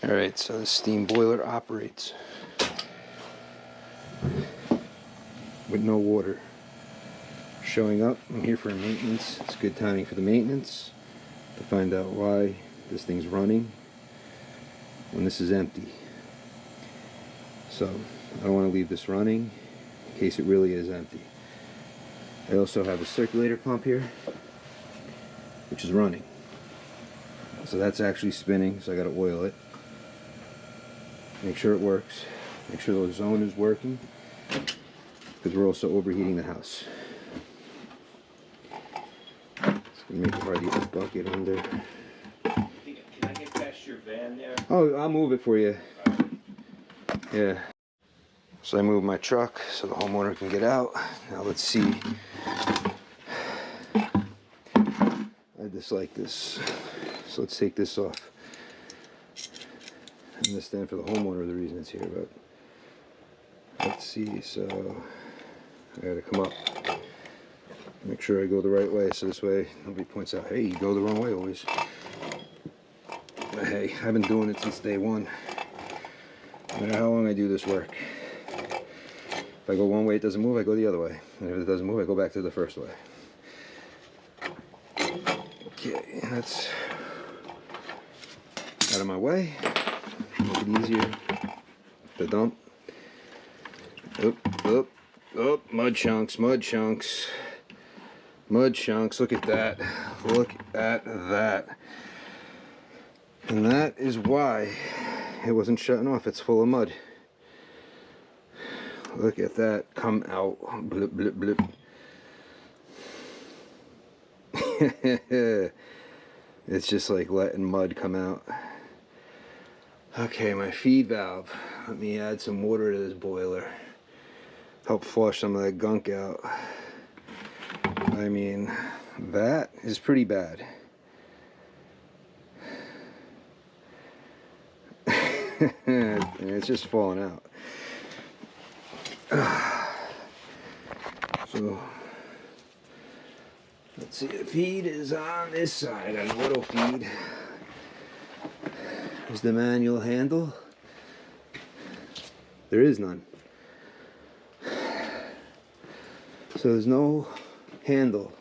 Alright, so the steam boiler operates with no water showing up. I'm here for maintenance. It's good timing for the maintenance to find out why this thing's running when this is empty. So I don't want to leave this running in case it really is empty. I also have a circulator pump here which is running. So that's actually spinning, so I gotta oil it. Make sure it works. Make sure the zone is working, because we're also overheating the house. It's gonna make it hard to get this bucket under. Can I get past your van there? Oh, I'll move it for you. Yeah. So I moved my truck so the homeowner can get out. Now let's see. I dislike this. So let's take this off. I understand for the homeowner the reason it's here, but let's see. So I gotta come up, make sure I go the right way, so this way nobody points out, hey, you go the wrong way always. But hey, I've been doing it since day one. No matter how long I do this work. If I go one way it doesn't move, I go the other way. And if it doesn't move, I go back to the first way. Okay, that's out of my way. Make it easier to dump. Oh, mud chunks, mud chunks. Mud chunks, look at that. Look at that. And that is why it wasn't shutting off. It's full of mud. Look at that come out. Blip, blip, blip. It's just like letting mud come out. Okay, my feed valve. Let me add some water to this boiler. Help flush some of that gunk out. I mean, that is pretty bad. And it's just falling out. So let's see, the feed is on this side, on auto feed. There's the manual handle. There is none. So there's no handle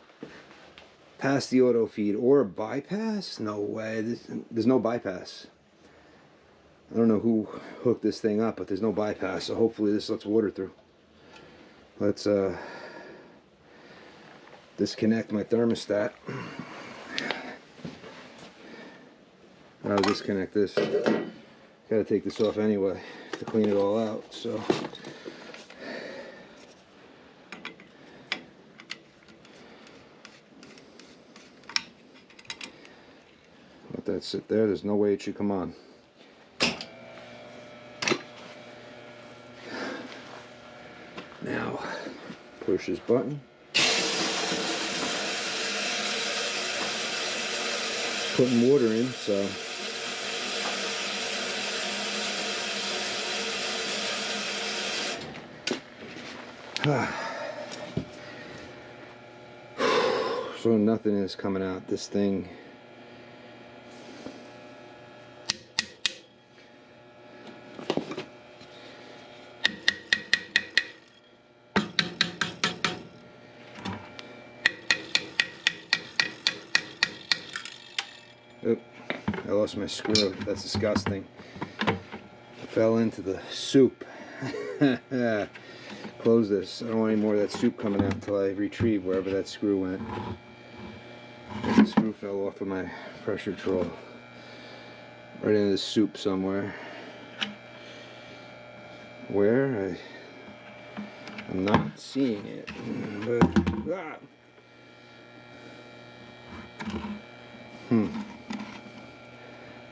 past the auto feed or a bypass? No way. There's no bypass. I don't know who hooked this thing up, but there's no bypass, so hopefully this lets water through. Let's disconnect my thermostat. I'll disconnect this. Gotta take this off anyway to clean it all out, so. Let that sit there. There's no way it should come on. Now, push this button. Putting water in, so so nothing is coming out. This thing oh, I lost my screw. That's disgusting. I fell into the soup. Close this. I don't want any more of that soup coming out until I retrieve wherever that screw went. The screw fell off of my pressure troll. Right into the soup somewhere. Where? I'm not seeing it. But I'm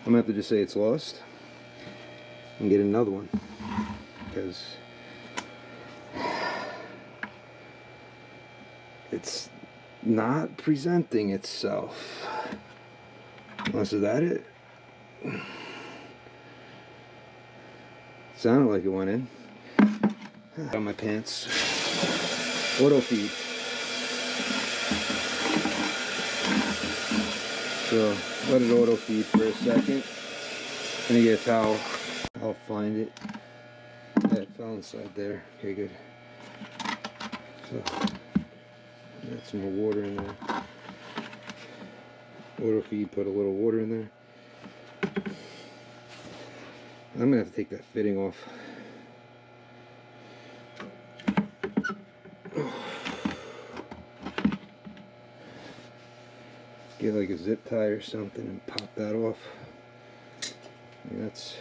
gonna have to just say it's lost and get another one, because it's not presenting itself. Unless is that it? Sounded like it went in. Got my pants. Auto feed. So let it auto feed for a second. Let me get a towel. I'll find it. Yeah, it fell inside there. Okay, good. So, got some more water in there. Auto feed, put a little water in there. I'm gonna have to take that fitting off. Get like a zip tie or something and pop that off. And that's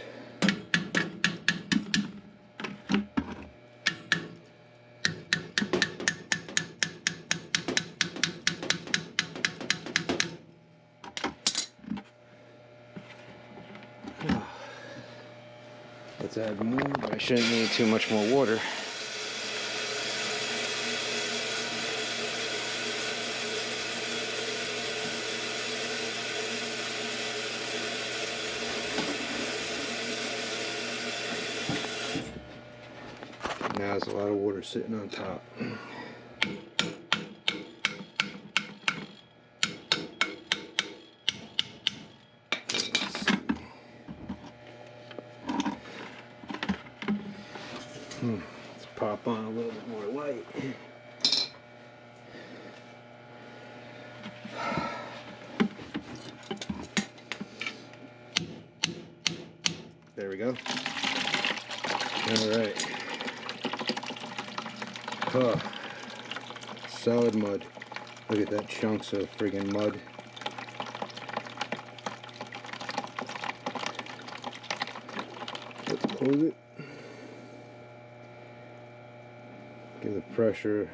let's add more, but I shouldn't need too much more water. Now there's a lot of water sitting on top. Let's pop on a little bit more light. There we go. Alright. Oh, solid mud. Look at that, chunks of friggin' mud. Let's close it. Give the pressure.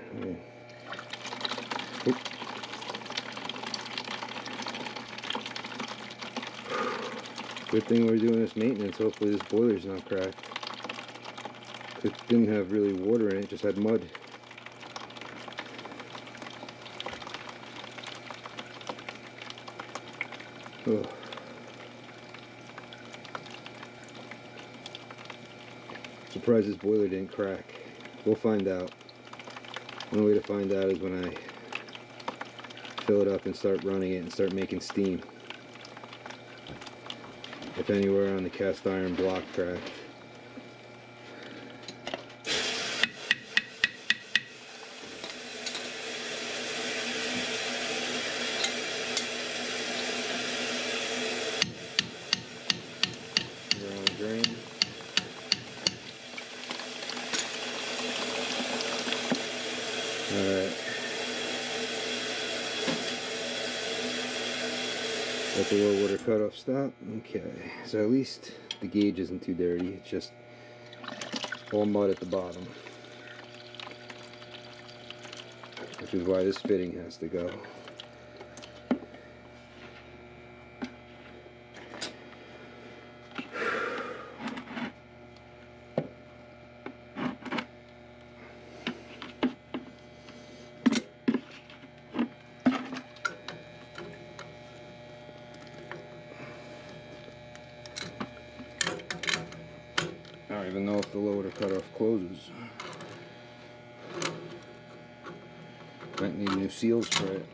Good thing we're doing this maintenance. Hopefully this boiler's not cracked. It didn't have really water in it, just had mud. Oh. Surprised this boiler didn't crack. We'll find out. One way to find out is when I fill it up and start running it and start making steam. If anywhere on the cast iron block cracked. Drain. Alright. Let the low water cutoff stop. Okay. So at least the gauge isn't too dirty. It's just all mud at the bottom. Which is why this fitting has to go. I don't even know if the low water cutoff closes. Might need new seals for it.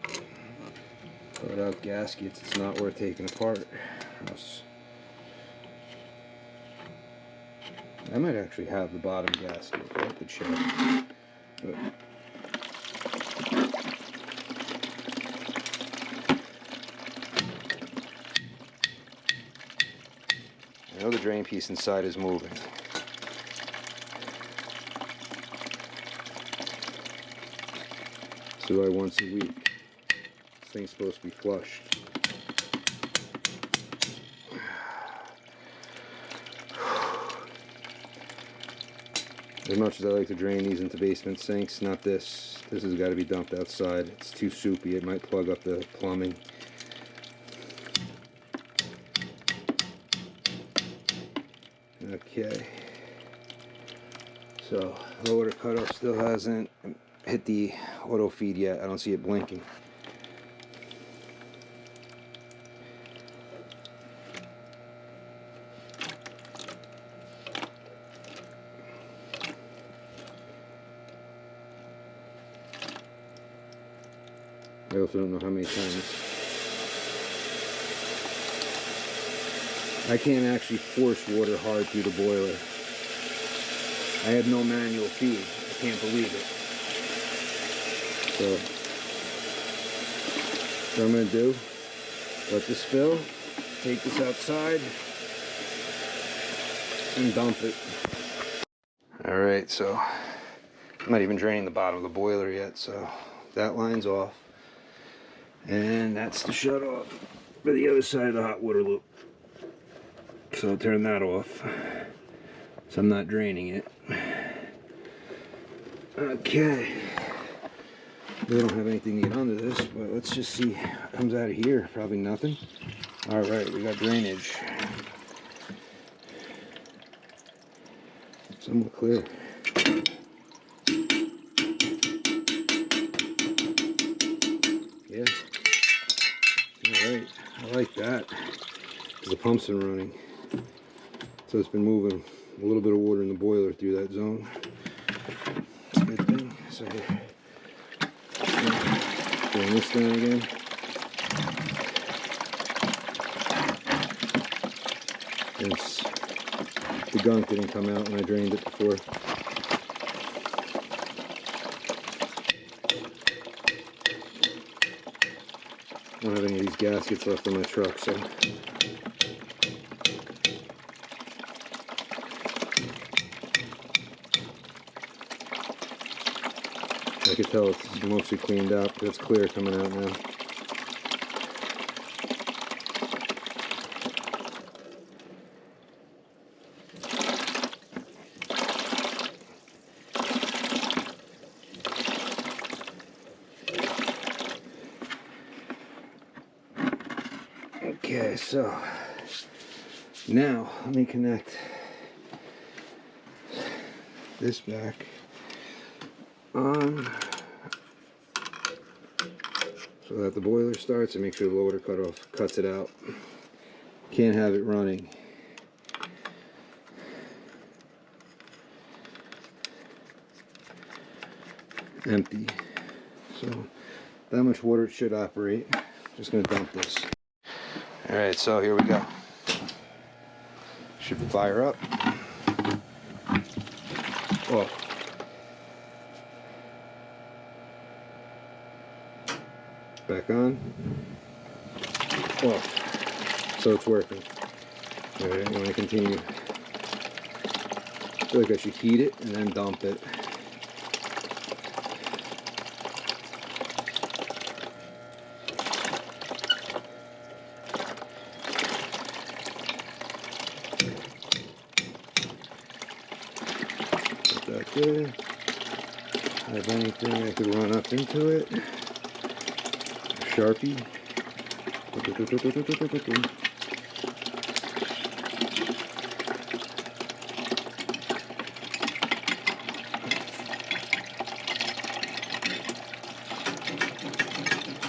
But without gaskets, it's not worth taking apart. I might actually have the bottom gasket. I have to check. But I know the drain piece inside is moving. So I once a week. This thing's supposed to be flushed. As much as I like to drain these into basement sinks, not this. This has got to be dumped outside. It's too soupy. It might plug up the plumbing. Okay. So, low water cutoff still hasn't hit the auto feed yet. I don't see it blinking. I also don't know how many times I can't actually force water hard through the boiler. I have no manual feed. I can't believe it. So, what I'm going to do, let this fill, take this outside, and dump it. Alright, so I'm not even draining the bottom of the boiler yet, so that line's off. And that's the shut off for the other side of the hot water loop. So I'll turn that off. So I'm not draining it. Okay. We don't have anything to get under this, but let's just see what comes out of here. Probably nothing. Alright, we got drainage. Somewhat clear. Yeah. Alright, I like that. Because the pump's been running. So it's been moving a little bit of water in the boiler through that zone. It's a good thing. So here. Turn this down again. It's, the gunk didn't come out when I drained it before. I don't have any of these gaskets left in my truck, so I can tell it's mostly cleaned up. It's clear coming out now. Okay, so now let me connect this back on so that the boiler starts, and make sure the loader cutoff cuts it out. Can't have it running. Empty. So that much water should operate. Just gonna dump this. Alright, so here we go. Should fire up. Off. Back on. Off. So it's working. Alright, I'm going to continue. I feel like I should heat it and then dump it. Put that there. Have anything I could run up into it. Sharpie.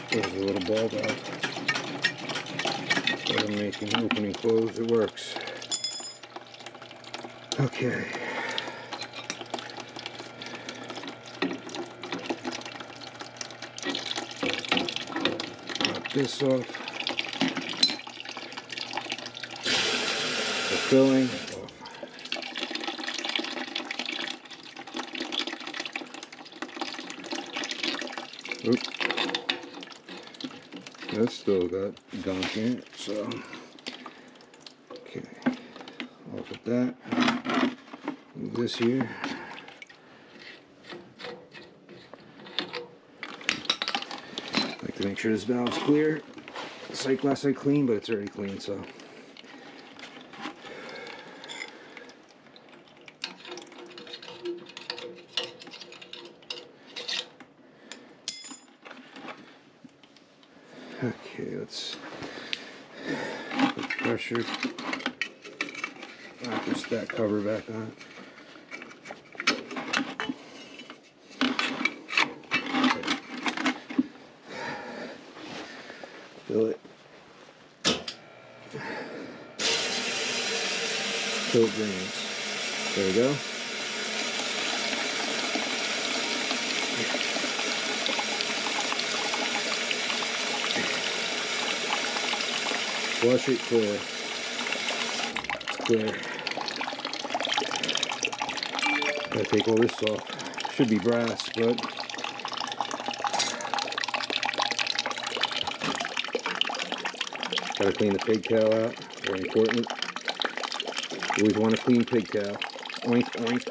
There's a little ball valve. So I'm making open and close. It works. Okay. This off. The filling off. Oop. That's still got gunk in it, so okay. Off with that. Move this here. Like to make sure this valve's clear. The sight glass I clean, but it's already clean, so. Okay, let's put pressure. I'll put that cover back on. Fill it. Till it drains. There we go. Flush it clear. There. Gotta take all this off. Should be brass, but gotta clean the pigtail out. Very important. You always want a clean pigtail. Oink, oink.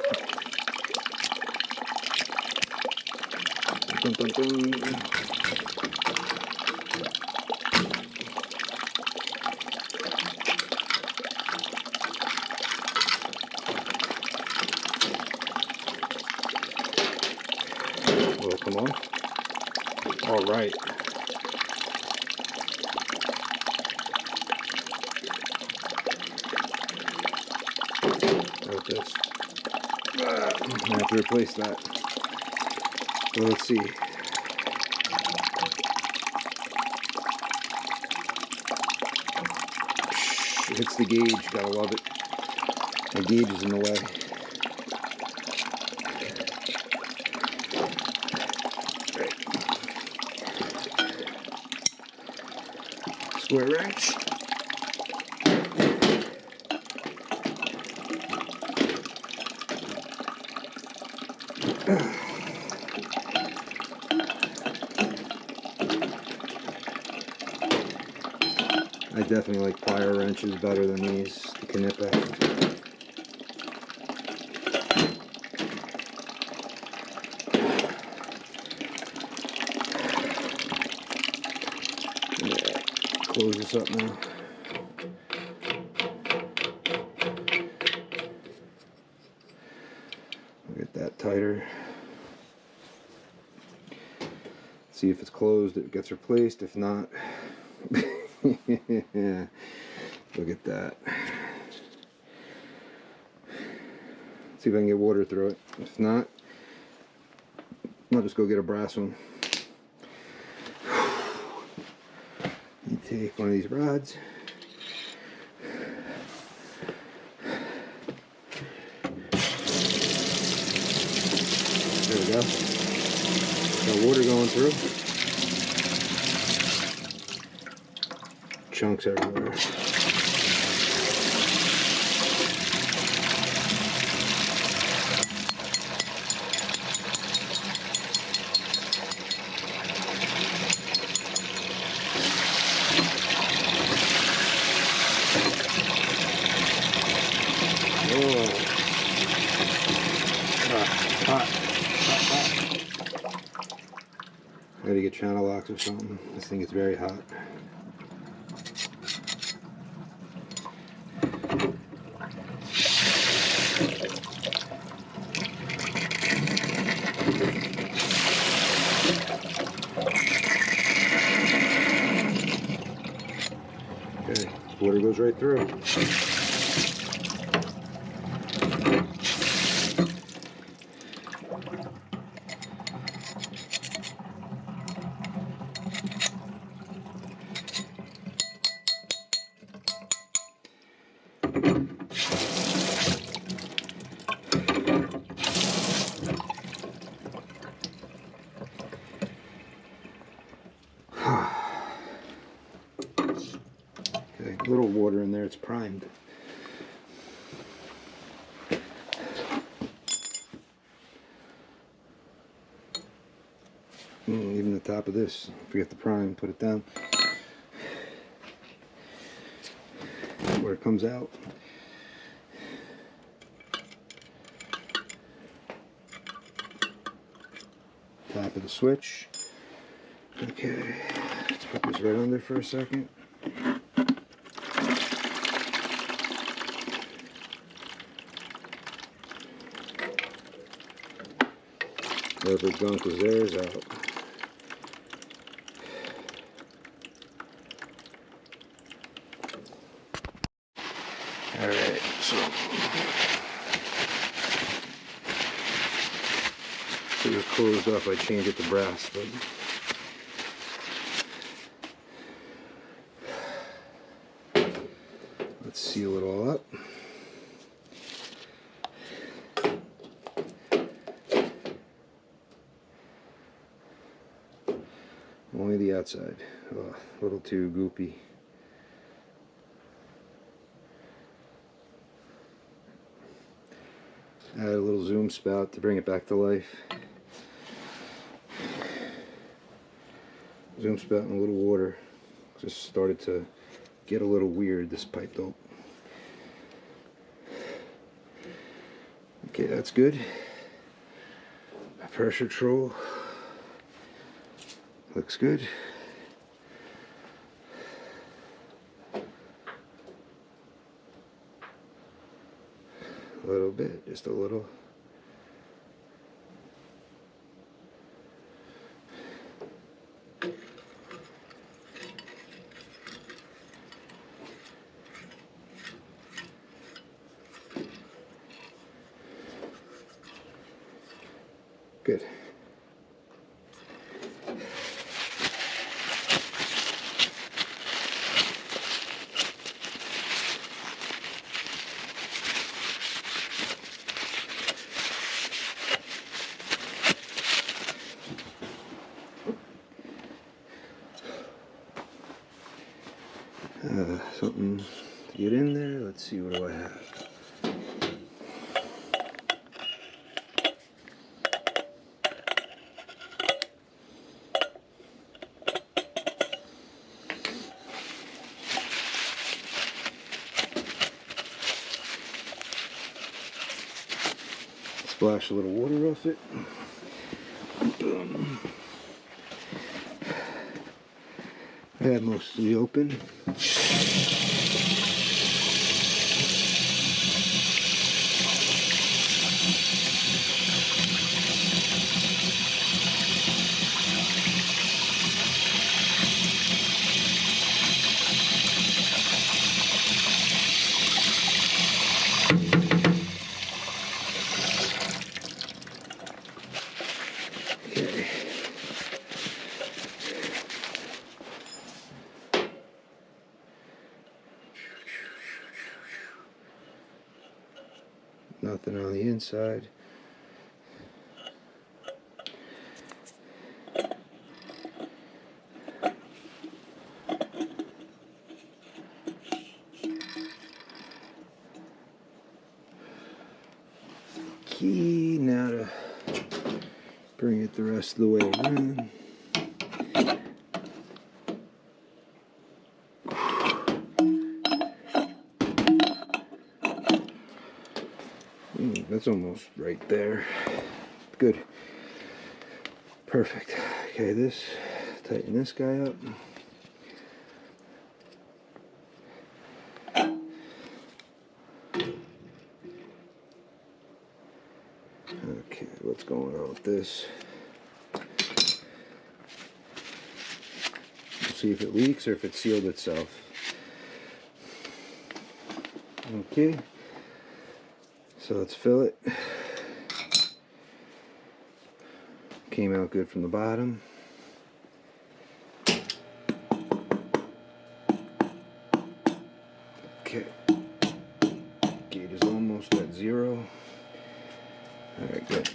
Dun, dun, dun. Will it come on? All right. Like this. I have to replace that. So let's see. It hits the gauge, gotta love it. My gauge is in the way. Right. Square wrench. I definitely like plier wrenches better than these, the Knippe. Yeah, close this up now. I'll get that tighter. See if it's closed, it gets replaced. If not, yeah, look at that. See if I can get water through it. If not, I'll just go get a brass one. You take one of these rods. There we go. Got water going through. Chunks everywhere. Oh. Hot. I gotta get channel locks or something. This thing is very hot. Okay, water goes right through. Okay, a little water in there, it's primed. Even the top of this, forget the prime, put it down. Where it comes out. Top of the switch. Okay, let's put this right under for a second. Whatever gunk is there is out. Alright, so if it was closed off, I'd change it to brass, but let's seal it all up. Only the outside. Oh, a little too goopy. Add a little zoom spout to bring it back to life. Zoom spout and a little water. Just started to get a little weird, this pipe dope. Okay, that's good. My pressure control looks good. A little bit, just a little. Good. Something to get in there. Let's see, what do I have? Splash a little water off it. Boom. I had mostly open. Okay. Nothing on the inside. Key now to bring it the rest of the way around. That's almost right there. Good. Perfect. Okay, this, tighten this guy up. Okay, what's going on with this? We'll see if it leaks or if it sealed itself. Okay. So let's fill it. Came out good from the bottom. Okay. Gauge is almost at 0. Alright, good.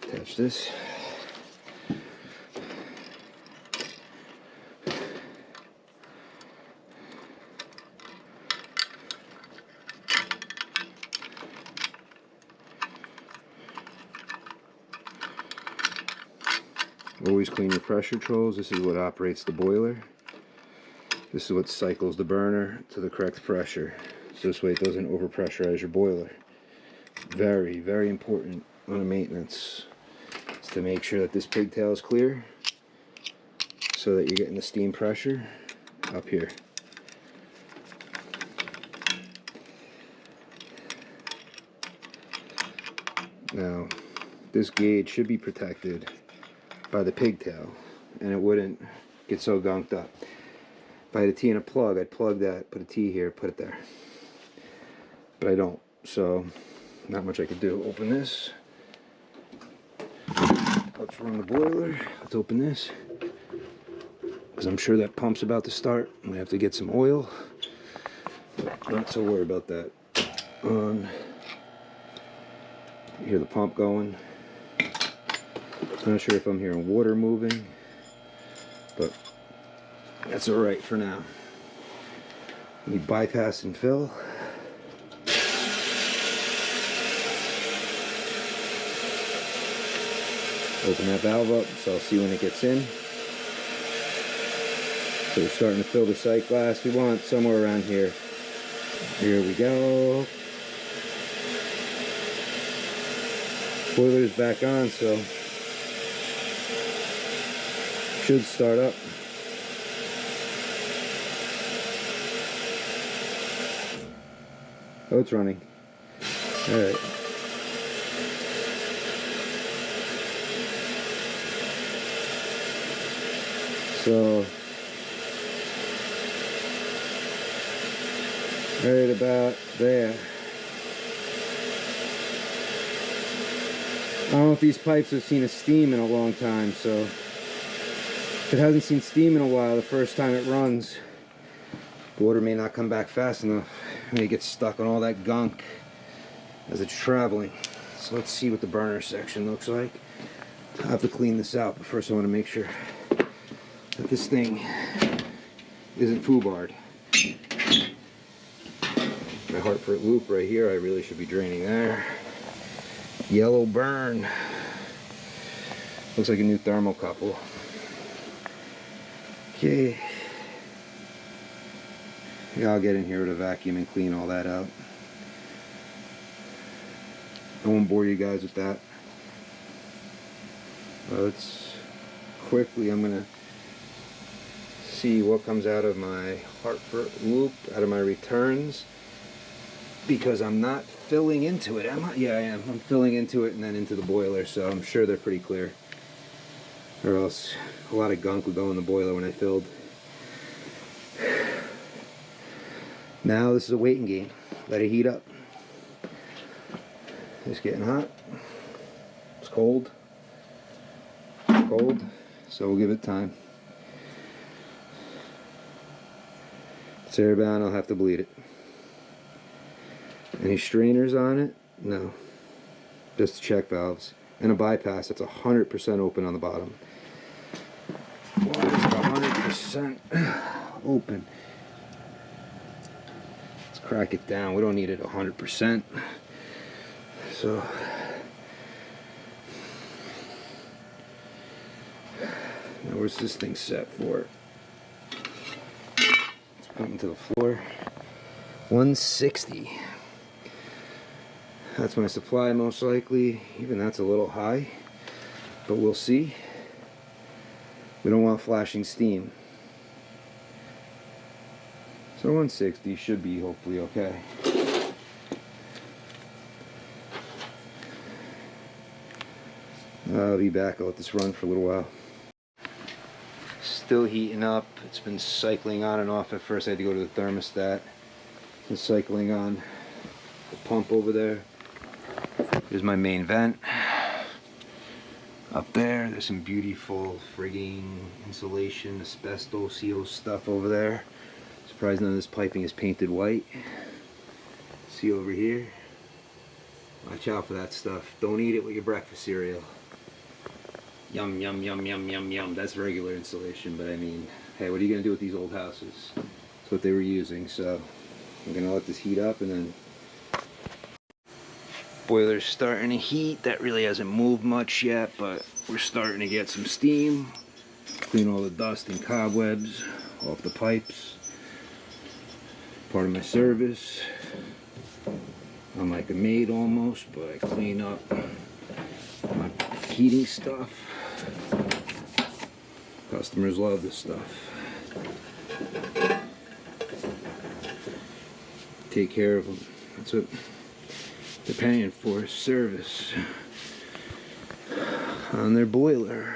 Attach this. Always clean your pressure controls. This is what operates the boiler. This is what cycles the burner to the correct pressure. So this way it doesn't overpressurize your boiler. Very, very important on a maintenance is to make sure that this pigtail is clear so that you're getting the steam pressure up here. Now, this gauge should be protected by the pigtail and it wouldn't get so gunked up. If I had a T and a plug, I'd plug that, put a T here, put it there. But I don't, so not much I could do. Open this. Let's run the boiler. Let's open this. Because I'm sure that pump's about to start. I'm going to have to get some oil. But not so worried about that. You hear the pump going. Not sure if I'm hearing water moving, but that's alright for now. We bypass and fill. Open that valve up so I'll see when it gets in. So we're starting to fill the sight glass. We want somewhere around here. Here we go. Boiler's back on, so should start up. Oh, it's running. All right. So right about there. I don't know if these pipes have seen a steam in a long time, so if it hasn't seen steam in a while, the first time it runs, the water may not come back fast enough. It may get stuck on all that gunk as it's traveling. So let's see what the burner section looks like. I'll have to clean this out, but first I want to make sure that this thing isn't foobarred. My Hartford loop right here, I really should be draining there. Yellow burn. Looks like a new thermocouple. Okay. Yeah, I'll get in here with a vacuum and clean all that out. I won't bore you guys with that. Let's quickly, I'm gonna see what comes out of my Hartford loop, out of my returns, because I'm not filling into it. Yeah, I am. I'm filling into it and then into the boiler, so I'm sure they're pretty clear. Or else a lot of gunk would go in the boiler when I filled. Now this is a waiting game. Let it heat up. It's getting hot. It's cold. It's cold. So we'll give it time. It's airbound, I'll have to bleed it. Any strainers on it? No. Just check valves. And a bypass that's 100% open on the bottom. Water's 100% open. Let's crack it down. We don't need it 100%. So now where's this thing set for? Let's put it into the floor. 160. That's my supply most likely. Even that's a little high, but we'll see. We don't want flashing steam. So 160 should be hopefully okay. I'll be back. I'll let this run for a little while. Still heating up. It's been cycling on and off. At first I had to go to the thermostat. It's been cycling on the pump over there. Here's my main vent. Up there, there's some beautiful frigging insulation, asbestos, CO stuff over there. Surprised none of this piping is painted white. See over here? Watch out for that stuff. Don't eat it with your breakfast cereal. Yum, yum, yum, yum, yum, yum. That's regular insulation, but I mean, hey, what are you going to do with these old houses? That's what they were using, so I'm going to let this heat up and then... Boiler's starting to heat. That really hasn't moved much yet, but we're starting to get some steam. Clean all the dust and cobwebs off the pipes. Part of my service. I'm like a maid almost, but I clean up my heating stuff. Customers love this stuff. Take care of them. That's what they're paying for, service on their boiler.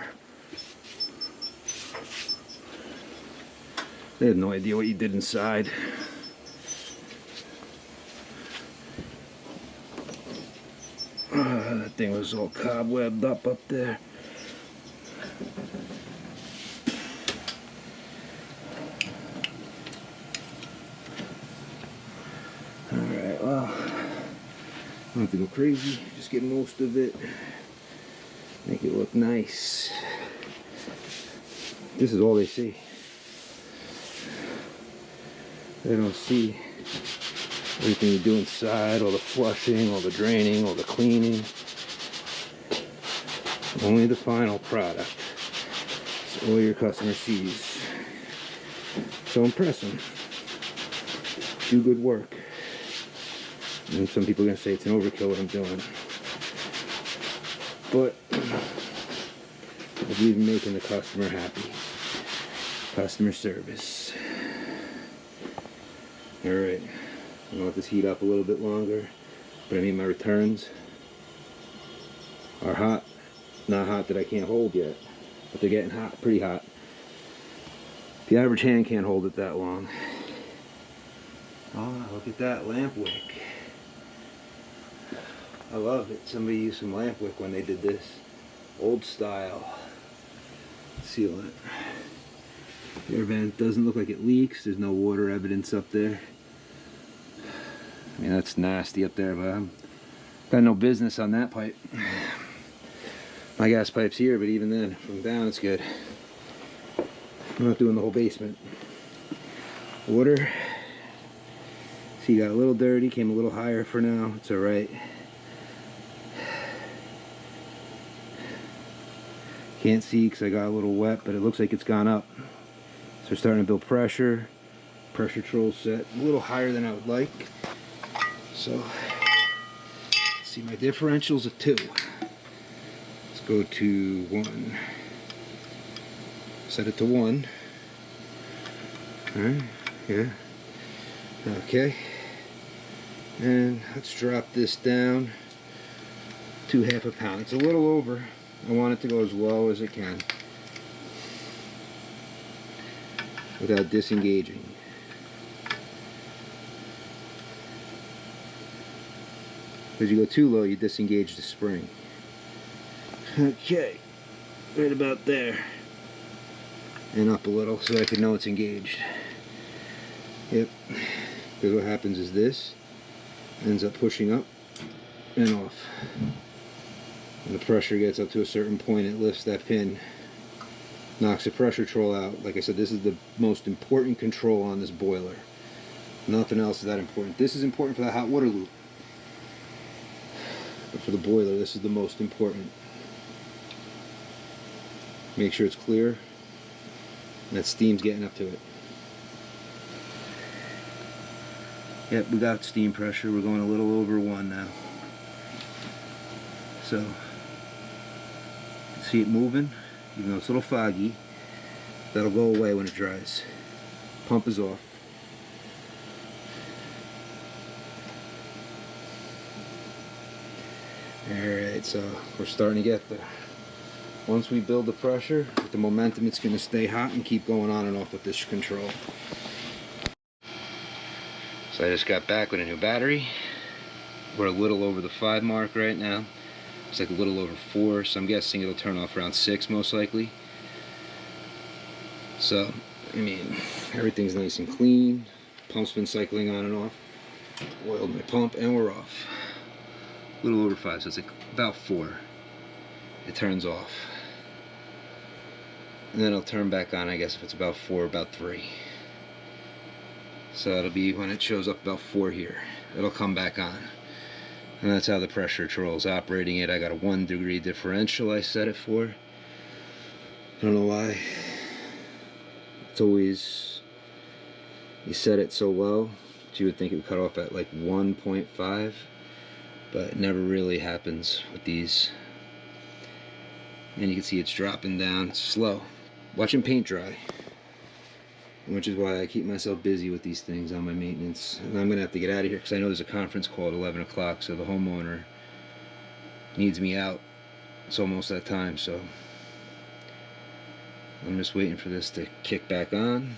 They had no idea what you did inside. That thing was all cobwebbed up there. Alright, well, I don't have to go crazy, just get most of it, make it look nice. This is all they see. They don't see everything you do inside, all the flushing, all the draining, all the cleaning. Only the final product. It's all your customer sees. So impress them. Do good work. And some people are going to say it's an overkill what I'm doing. But I believe in making the customer happy. Customer service. Alright. I'm going to let this heat up a little bit longer. But I mean, my returns are hot. Not hot that I can't hold yet. But they're getting hot, pretty hot. The average hand can't hold it that long. Oh, look at that lamp wick. I love it. Somebody used some lamp wick when they did this. Old style sealant. The air vent doesn't look like it leaks. There's no water evidence up there. I mean, that's nasty up there, but I've got no business on that pipe. My gas pipe's here, but even then, from down, it's good. I'm not doing the whole basement. Water. See, got a little dirty, came a little higher for now. It's alright. Can't see because I got a little wet, but it looks like it's gone up. So we're starting to build pressure. Pressure control set a little higher than I would like. So, see, my differential's a 2. Let's go to 1. Set it to 1. Alright, yeah. Okay. And let's drop this down to 1/2 pound. It's a little over. I want it to go as low as it can without disengaging. As you go too low, you disengage the spring. Okay, right about there. And up a little so I can know it's engaged. Yep, because what happens is this ends up pushing up and off. When the pressure gets up to a certain point, it lifts that pin, knocks the pressure control out. Like I said, this is the most important control on this boiler. Nothing else is that important. This is important for the hot water loop. But for the boiler, this is the most important. Make sure it's clear and that steam's getting up to it. Yep, we got steam pressure. We're going a little over 1 now. So, see it moving, even though it's a little foggy. That'll go away when it dries. Pump is off. Alright, so we're starting to get there. Once we build the pressure, with the momentum, it's going to stay hot and keep going on and off with this control. So I just got back with a new battery. We're a little over the 5 mark right now. It's like a little over 4, so I'm guessing it'll turn off around 6 most likely. So, I mean, everything's nice and clean. Pump's been cycling on and off. Oiled my pump and we're off. A little over 5, so it's like about 4. It turns off. And then it'll turn back on, I guess, if it's about 4, about 3. So it'll be when it shows up about 4 here. It'll come back on. And that's how the pressure control is operating it. I got a 1 degree differential I set it for. I don't know why. It's always, you set it so low that you would think it would cut off at like 1.5, but it never really happens with these. And you can see it's dropping down slow. Watching paint dry. Which is why I keep myself busy with these things on my maintenance. And I'm going to have to get out of here because I know there's a conference call at 11 o'clock, so the homeowner needs me out. It's almost that time, so I'm just waiting for this to kick back on.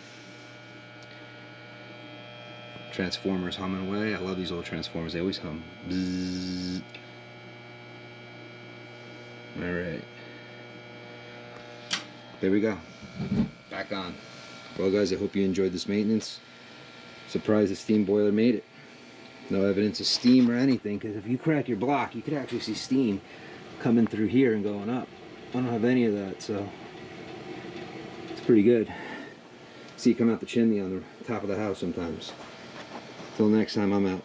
Transformers humming away. I love these old transformers. They always hum. Bzzz. Alright. There we go. Back on. Well guys, I hope you enjoyed this maintenance. Surprised the steam boiler made it. No evidence of steam or anything, because if you crack your block, you could actually see steam coming through here and going up. I don't have any of that, so it's pretty good. See it come out the chimney on the top of the house sometimes. Till next time, I'm out.